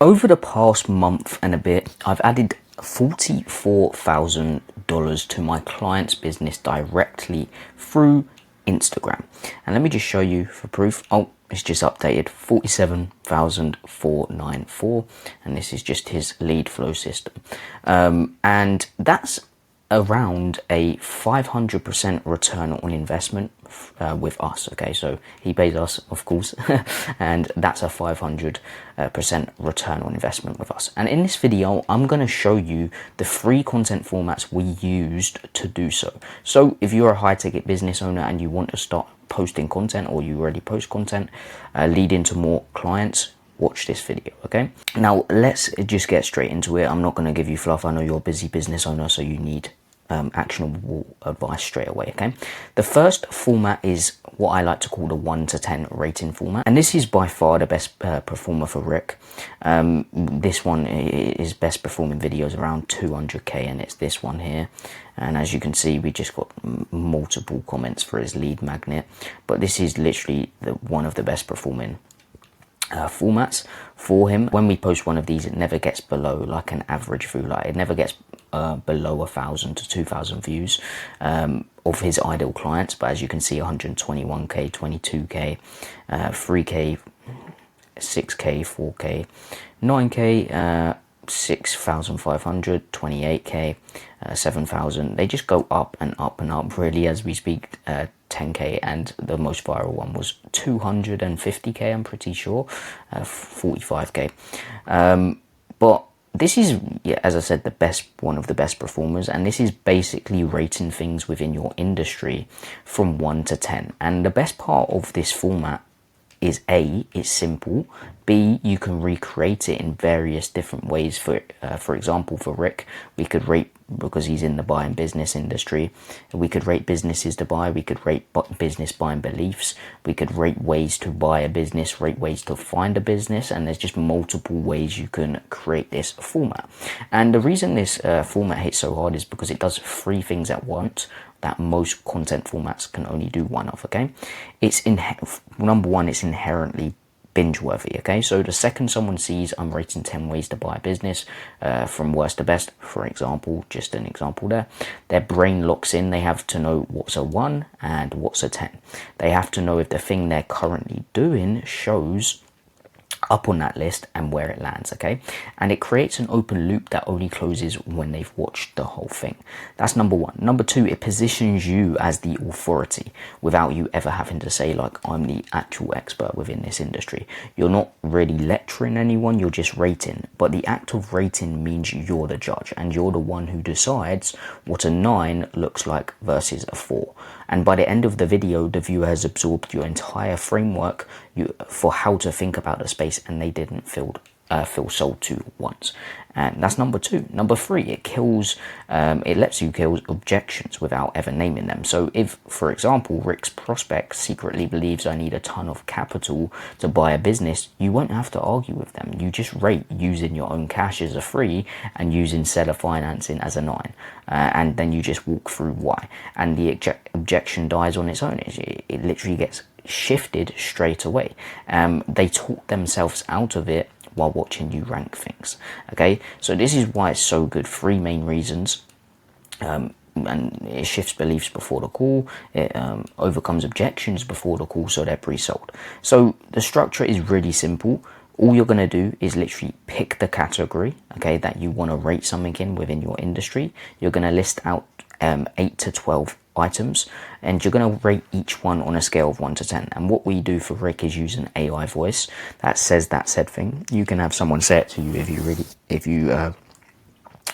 Over the past month and a bit, I've added $44,000 to my client's business directly through Instagram. And let me just show you for proof. Oh, it's just updated, 47,494, and this is just his lead flow system. And that's around a 500% return on investment with us. Okay, so he pays us, of course, and that's a 500% return on investment with us. And in this video, I'm going to show you the free content formats we used to do so. So if you're a high ticket business owner and you want to start posting content, or you already post content, lead into more clients, watch this video. Okay, now let's just get straight into it. I'm not going to give you fluff. I know you're a busy business owner, so you need actionable advice straight away. Okay, the first format is what I like to call the 1 to 10 rating format, and this is by far the best performer for Rick. This one is best performing videos around 200k, and it's this one here. And as you can see, we just got multiple comments for his lead magnet, but this is literally one of the best performing formats for him. When we post one of these, it never gets below like an average view, like it never gets below 1,000 to 2,000 views of his ideal clients. But as you can see, 121k, 22k, 3k, 6k, 4k, 9k, 6,500, 28k, 7,000. They just go up and up and up really as we speak. 10k, and the most viral one was 250k, I'm pretty sure, 45k. But this is, yeah, as I said, one of the best performers, and this is basically rating things within your industry from 1 to 10. And the best part of this format is A, it's simple. B, you can recreate it in various different ways. For example, for Rick, we could rate, because he's in the buying business industry, we could rate businesses to buy, we could rate business buying beliefs, we could rate ways to buy a business, rate ways to find a business, and there's just multiple ways you can create this format. And the reason this format hits so hard is because it does 3 things at once that most content formats can only do one of. Okay, it's number one, it's inherently binge worthy. Okay, so the second someone sees I'm rating 10 ways to buy a business from worst to best, for example, just an example there, their brain locks in. They have to know what's a 1 and what's a 10. They have to know if the thing they're currently doing shows up on that list and where it lands. Okay, and it creates an open loop that only closes when they've watched the whole thing. That's number one. Number two, it positions you as the authority without you ever having to say, like, I'm the actual expert within this industry. You're not really lecturing anyone, you're just rating, but the act of rating means you're the judge and you're the one who decides what a 9 looks like versus a 4. And by the end of the video, the viewer has absorbed your entire framework for how to think about the space, and they didn't feel sold to once. And that's number two. Number three, it lets you kill objections without ever naming them. So if, for example, Rick's prospect secretly believes I need a ton of capital to buy a business, you won't have to argue with them. You just rate using your own cash as a 3 and using seller financing as a 9. And then you just walk through why. And the objection dies on its own. It literally gets shifted straight away. They talk themselves out of it while watching you rank things. Okay, so this is why it's so good. 3 main reasons. And it shifts beliefs before the call. It overcomes objections before the call, so they're pre-sold. So the structure is really simple. All you're going to do is literally pick the category, okay, that you want to rate something in within your industry. You're going to list out 8 to 12 items, and you're going to rate each one on a scale of 1 to 10. And what we do for Rick is use an AI voice that says that said thing. You can have someone say it to you if you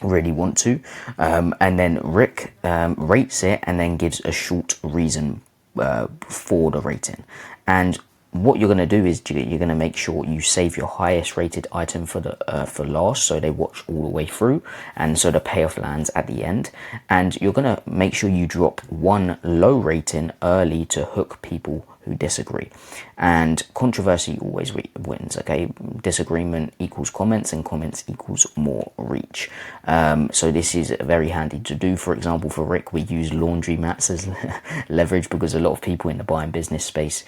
really want to, and then Rick rates it and then gives a short reason for the rating. And what you're going to do is you're going to make sure you save your highest rated item for last, so they watch all the way through, and so the payoff lands at the end. And you're going to make sure you drop 1 low rating early to hook people who disagree. And controversy always wins. Okay, disagreement equals comments, and comments equals more reach. So this is very handy to do. For example, for Rick, we use laundry mats as leverage, because a lot of people in the buying business space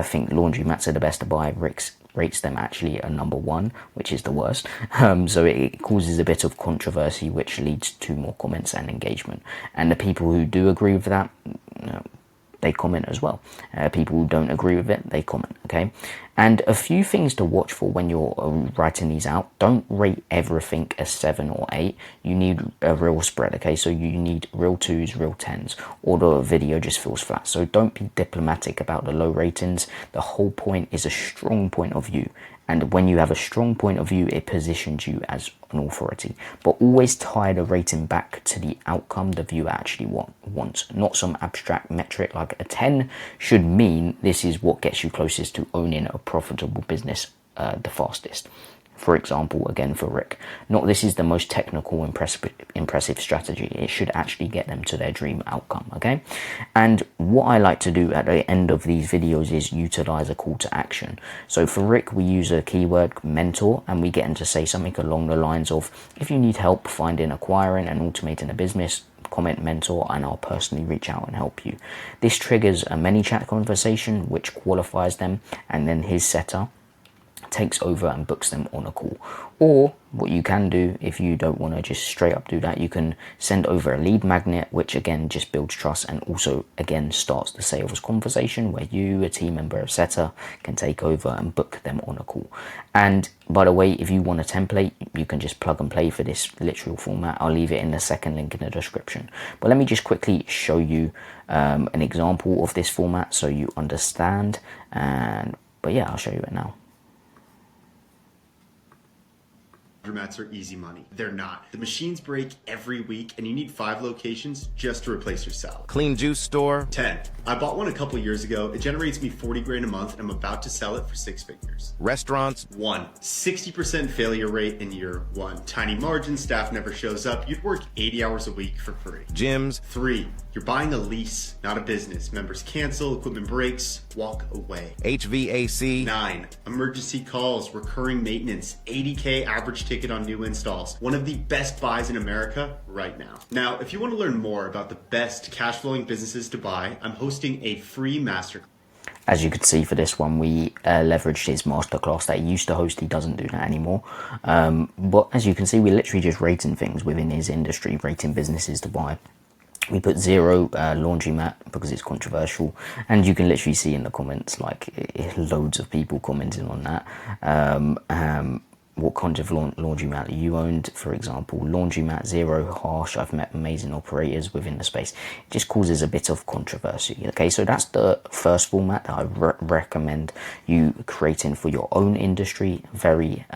think laundry mats are the best to buy. Rick's rates them actually a number 1, which is the worst. So it causes a bit of controversy, which leads to more comments and engagement. And the people who do agree with that, they comment as well. People who don't agree with it, they comment, okay? And a few things to watch for when you're writing these out. Don't rate everything a 7 or 8. You need a real spread, okay? So you need real 2s, real 10s, or the video just feels flat. So don't be diplomatic about the low ratings. The whole point is a strong point of view. And when you have a strong point of view, it positions you as an authority. But always tie the rating back to the outcome the viewer actually wants, not some abstract metric. Like a 10 should mean this is what gets you closest to owning a profitable business the fastest. For example, again for Rick, not this is the most technical, impressive strategy. It should actually get them to their dream outcome, okay? And what I like to do at the end of these videos is utilize a call to action. So for Rick, we use a keyword mentor, and we get him to say something along the lines of, if you need help finding, acquiring and automating a business, comment mentor and I'll personally reach out and help you. This triggers a ManyChat conversation which qualifies them, and then his setter takes over and books them on a call. Or what you can do, if you don't want to just straight up do that, you can send over a lead magnet, which again just builds trust and also again starts the sales conversation where you, a team member, a setter, can take over and book them on a call. And by the way, if you want a template, you can just plug and play for this literal format. I'll leave it in the second link in the description. But let me just quickly show you an example of this format so you understand. But yeah, I'll show you it now. Laundromats are easy money. They're not. The machines break every week and you need 5 locations just to replace your cell. Clean juice store. 10. I bought one a couple years ago. It generates me 40 grand a month and I'm about to sell it for 6 figures. Restaurants. 1. 60% failure rate in year 1. Tiny margin, staff never shows up. You'd work 80 hours a week for free. Gyms. 3. You're buying a lease, not a business. Members cancel, equipment breaks, walk away. HVAC. 9. Emergency calls, recurring maintenance, 80K average ticket on new installs. One of the best buys in America right now. Now, if you want to learn more about the best cash flowing businesses to buy, I'm hosting a free masterclass. As you could see for this one, we leveraged his masterclass that he used to host. He doesn't do that anymore. But as you can see, we're literally just rating things within his industry, rating businesses to buy. We put 0 laundromat because it's controversial, and you can literally see in the comments like loads of people commenting on that. What kind of laundromat you owned, for example. Laundromat 0, harsh. I've met amazing operators within the space. It just causes a bit of controversy. Okay, so that's the first format that I recommend you creating for your own industry. Very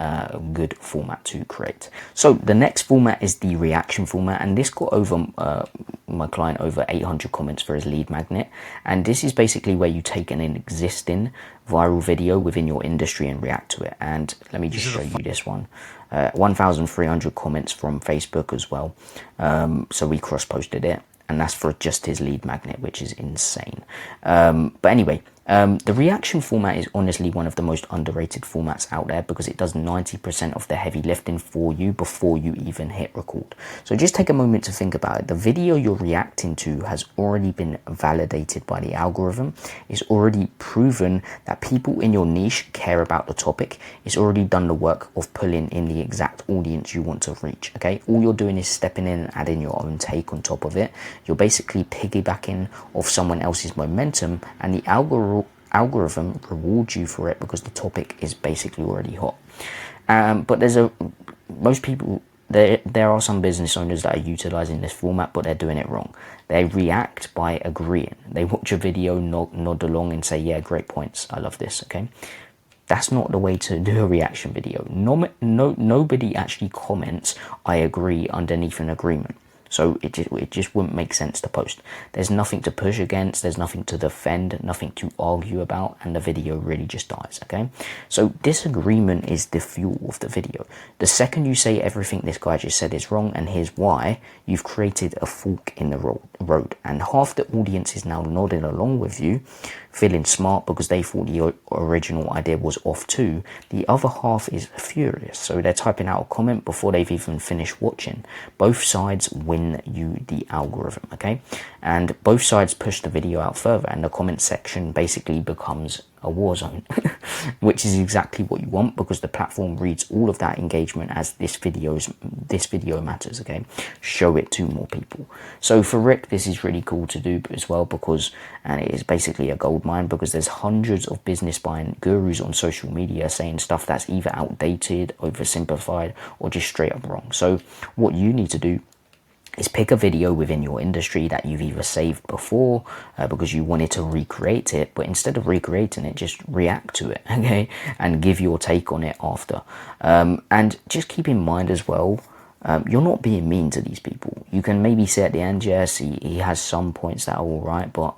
good format to create. So the next format is the reaction format, and this got over my client over 800 comments for his lead magnet. And this is basically where you take an existing viral video within your industry and react to it. And let me just show you this one. 1,300 comments from Facebook as well. So we cross-posted it, and that's for just his lead magnet, which is insane. But anyway, the reaction format is honestly one of the most underrated formats out there because it does 90% of the heavy lifting for you before you even hit record. So just take a moment to think about it. The video you're reacting to has already been validated by the algorithm. It's already proven that people in your niche care about the topic. It's already done the work of pulling in the exact audience you want to reach, okay? All you're doing is stepping in and adding your own take on top of it. You're basically piggybacking off someone else's momentum, and the algorithm rewards you for it because the topic is basically already hot. But most people, there are some business owners that are utilizing this format, but they're doing it wrong. They react by agreeing. They watch a video, nod along and say, yeah, great points, I love this, okay? That's not the way to do a reaction video. Nobody actually comments, I agree, underneath an agreement. So it just wouldn't make sense to post. There's nothing to push against, there's nothing to defend, nothing to argue about, and the video really just dies, okay? So disagreement is the fuel of the video. The second you say everything this guy just said is wrong and here's why, you've created a fork in the road. And half the audience is now nodding along with you, feeling smart because they thought the original idea was off too. The other half is furious, so they're typing out a comment before they've even finished watching. Both sides win win you the algorithm, okay? And both sides push the video out further, and the comment section basically becomes a war zone, which is exactly what you want, because the platform reads all of that engagement as this video matters, okay? Show it to more people. So for Rick, this is really cool to do as well, because, and it is basically a gold mine, because there's hundreds of business buying gurus on social media saying stuff that's either outdated, oversimplified, or just straight up wrong. So what you need to do is pick a video within your industry that you've either saved before because you wanted to recreate it, but instead of recreating it, just react to it, okay, and give your take on it after. And just keep in mind as well, you're not being mean to these people. You can maybe say at the end, yes, he has some points that are all right, but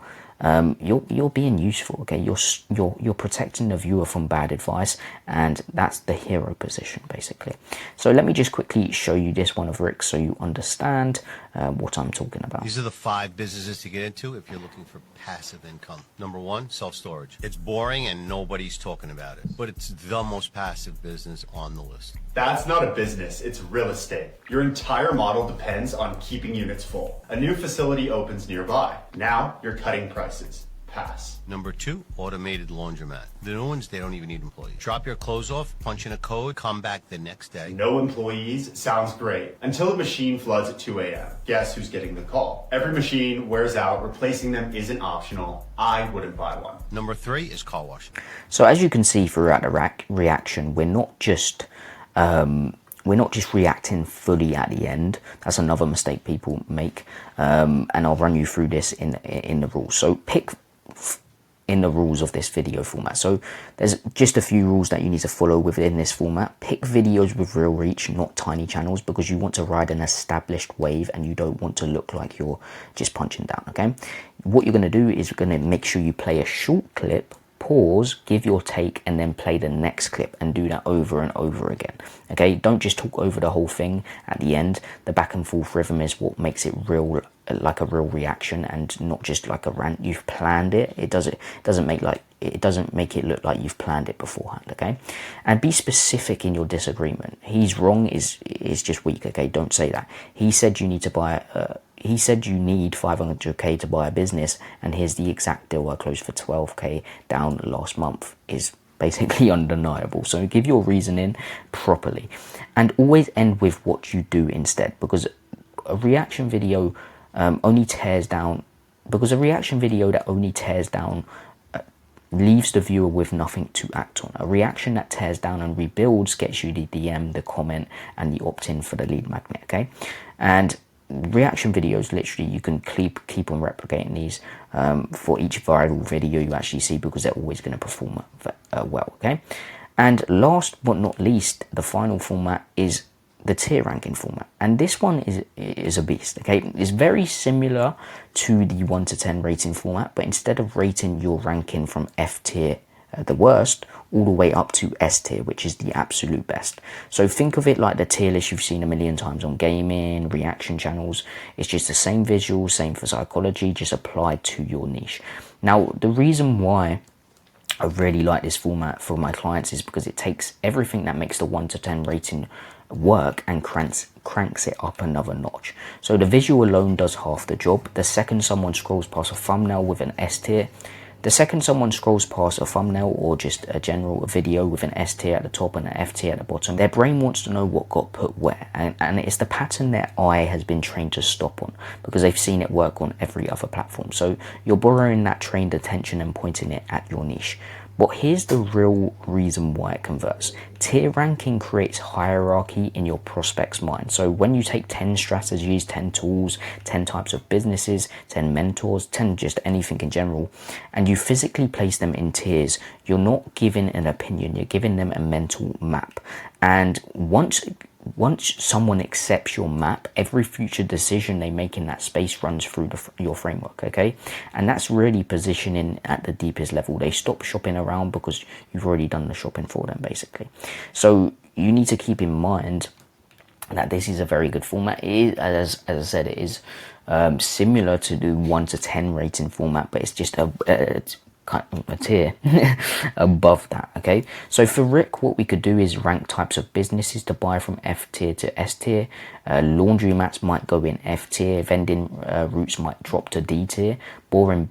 you're being useful, okay? You're protecting the viewer from bad advice, and that's the hero position, basically. So let me just quickly show you this one of Rick's so you understand what I'm talking about. These are the 5 businesses to get into if you're looking for passive income. Number 1, self-storage. It's boring and nobody's talking about it, but it's the most passive business on the list. That's not a business, it's real estate. Your entire model depends on keeping units full. A new facility opens nearby. Now you're cutting prices. Pass. Number 2, automated laundromat. The new ones, they don't even need employees. Drop your clothes off, punch in a code, come back the next day. No employees sounds great until the machine floods at 2 a.m. Guess who's getting the call? Every machine wears out, replacing them isn't optional. I wouldn't buy one. Number 3 is car wash. So as you can see throughout the reaction, we're not just reacting fully at the end. That's another mistake people make, and I'll run you through this in the rules. So pick in the rules of this video format. So there's just a few rules that you need to follow within this format. Pick videos with real reach, not tiny channels, because you want to ride an established wave and you don't want to look like you're just punching down, okay? What you're going to do is you're going to make sure you play a short clip, pause, give your take, and then play the next clip, and do that over and over again, okay? Don't just talk over the whole thing at the end. The back and forth rhythm is what makes it real, like a real reaction, and not just like a rant. You've planned it. It doesn't make it look like you've planned it beforehand, okay? And be specific in your disagreement. He's wrong is just weak, okay? Don't say that. He said you need to buy he said you need 500k to buy a business, and here's the exact deal I closed for 12k down last month, is basically undeniable. So give your reasoning properly, and always end with what you do instead, because a reaction video only tears down, because a reaction video that only tears down leaves the viewer with nothing to act on. A reaction that tears down and rebuilds gets you the DM, the comment, and the opt-in for the lead magnet, okay? And reaction videos, literally, you can keep on replicating these for each viral video you actually see, because they're always going to perform well, okay? And last but not least, the final format is the tier ranking format, and this one is a beast, okay? It's very similar to the 1 to 10 rating format, but instead of rating your ranking from F tier, the worst, all the way up to S tier, which is the absolute best. So think of it like the tier list you've seen a million times on gaming, reaction channels. It's just the same visual, same for psychology, just applied to your niche. Now, the reason why I really like this format for my clients is because it takes everything that makes the 1 to 10 rating work and cranks it up another notch. So the visual alone does half the job. The second someone scrolls past a thumbnail with an S tier, the second someone scrolls past a thumbnail or just a general video with an S tier at the top and an F tier at the bottom, their brain wants to know what got put where, and it's the pattern their eye has been trained to stop on, because they've seen it work on every other platform. So you're borrowing that trained attention and pointing it at your niche. But here's the real reason why it converts. Tier ranking creates hierarchy in your prospect's mind. So when you take 10 strategies, 10 tools, 10 types of businesses, 10 mentors, 10 just anything in general, and you physically place them in tiers, you're not giving an opinion, you're giving them a mental map. And once someone accepts your map, every future decision they make in that space runs through your framework, okay? And that's really positioning at the deepest level. They stop shopping around because you've already done the shopping for them, basically. So you need to keep in mind that this is a very good format. It is, as I said, it is similar to the 1 to 10 rating format, but it's just a tier above that. Okay, so for Rick, what we could do is rank types of businesses to buy from F tier to S tier. Laundry mats might go in F tier, vending routes might drop to D tier, boring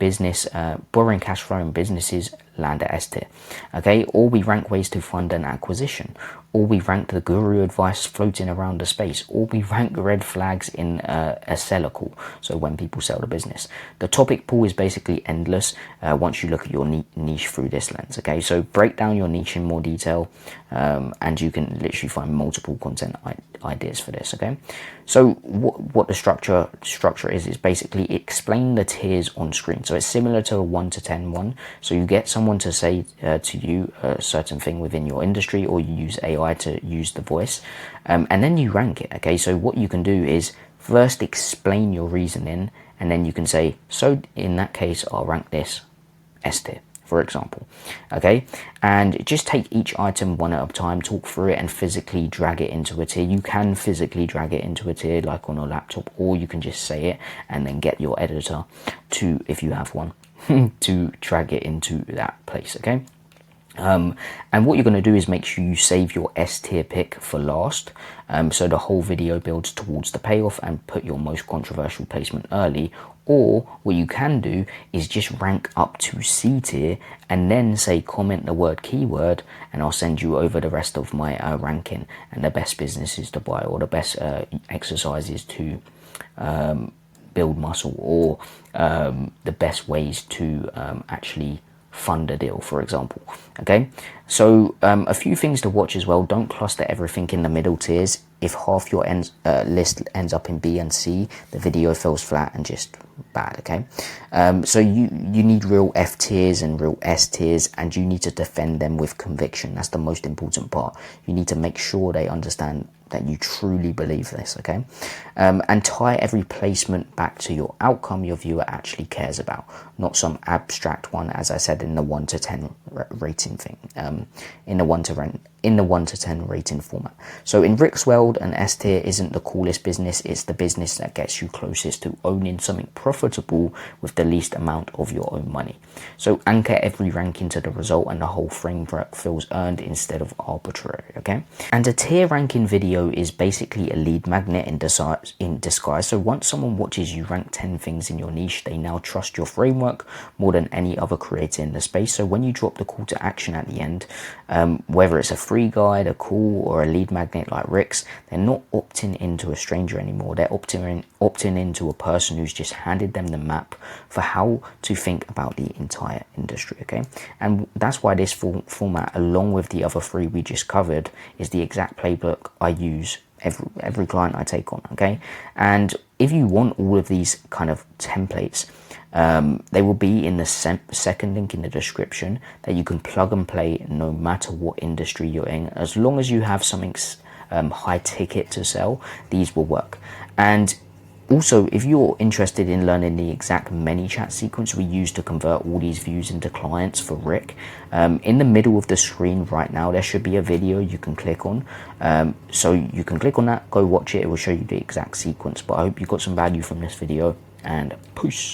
cash flowing businesses land at S tier. Okay, or we rank ways to fund an acquisition, or we rank the guru advice floating around the space, or we rank red flags in a seller call, so when people sell the business. The topic pool is basically endless once you look at your niche through this lens. Okay, so break down your niche in more detail, and you can literally find multiple content ideas for this. Okay, so what the structure is basically explain the tiers on screen. So it's similar to a 1 to 10 one. So you get someone to say to you a certain thing within your industry, or you use AI to use the voice, and then you rank it. Okay, so what you can do is first explain your reasoning, and then you can say, so in that case I'll rank this S tier, for example. Okay, and just take each item one at a time, talk through it, and physically drag it into a tier. You can physically drag it into a tier like on a laptop, or you can just say it and then get your editor to, if you have one, to drag it into that place. Okay, and what you're going to do is make sure you save your S tier pick for last, so the whole video builds towards the payoff, and put your most controversial placement early. Or what you can do is just rank up to C tier and then say comment the word keyword, and I'll send you over the rest of my ranking and the best businesses to buy, or the best exercises to build muscle, or the best ways to actually fund a deal, for example. Okay, so a few things to watch as well. Don't cluster everything in the middle tiers. If half your list ends up in B and C, the video falls flat and just bad. Okay, so you need real F tiers and real S tiers, and you need to defend them with conviction. That's the most important part. You need to make sure they understand that you truly believe this. Okay, and tie every placement back to your outcome your viewer actually cares about, not some abstract one, as I said, in the 1 to 10 rating thing, in the 1 to 10 rating format. So in Rick's world, an S tier isn't the coolest business, it's the business that gets you closest to owning something profitable with the least amount of your own money. So anchor every ranking to the result, and the whole framework feels earned instead of arbitrary. Okay, and a tier ranking video is basically a lead magnet in disguise. So once someone watches you rank 10 things in your niche, they now trust your framework more than any other creator in the space. So when you drop the call to action at the end, whether it's a free guide, a call, or a lead magnet like Rick's, they're not opting into a stranger anymore. They're opting into a person who's just handed them the map for how to think about the entire industry. Okay, and that's why this format, along with the other three we just covered, is the exact playbook I use every client I take on. Okay, and if you want all of these kind of templates, they will be in the second link in the description, that you can plug and play no matter what industry you're in. As long as you have something high ticket to sell, these will work. And also, if you're interested in learning the exact ManyChat sequence we use to convert all these views into clients for Rick, in the middle of the screen right now there should be a video you can click on, so you can click on that, go watch it, it will show you the exact sequence. But I hope you got some value from this video, and peace.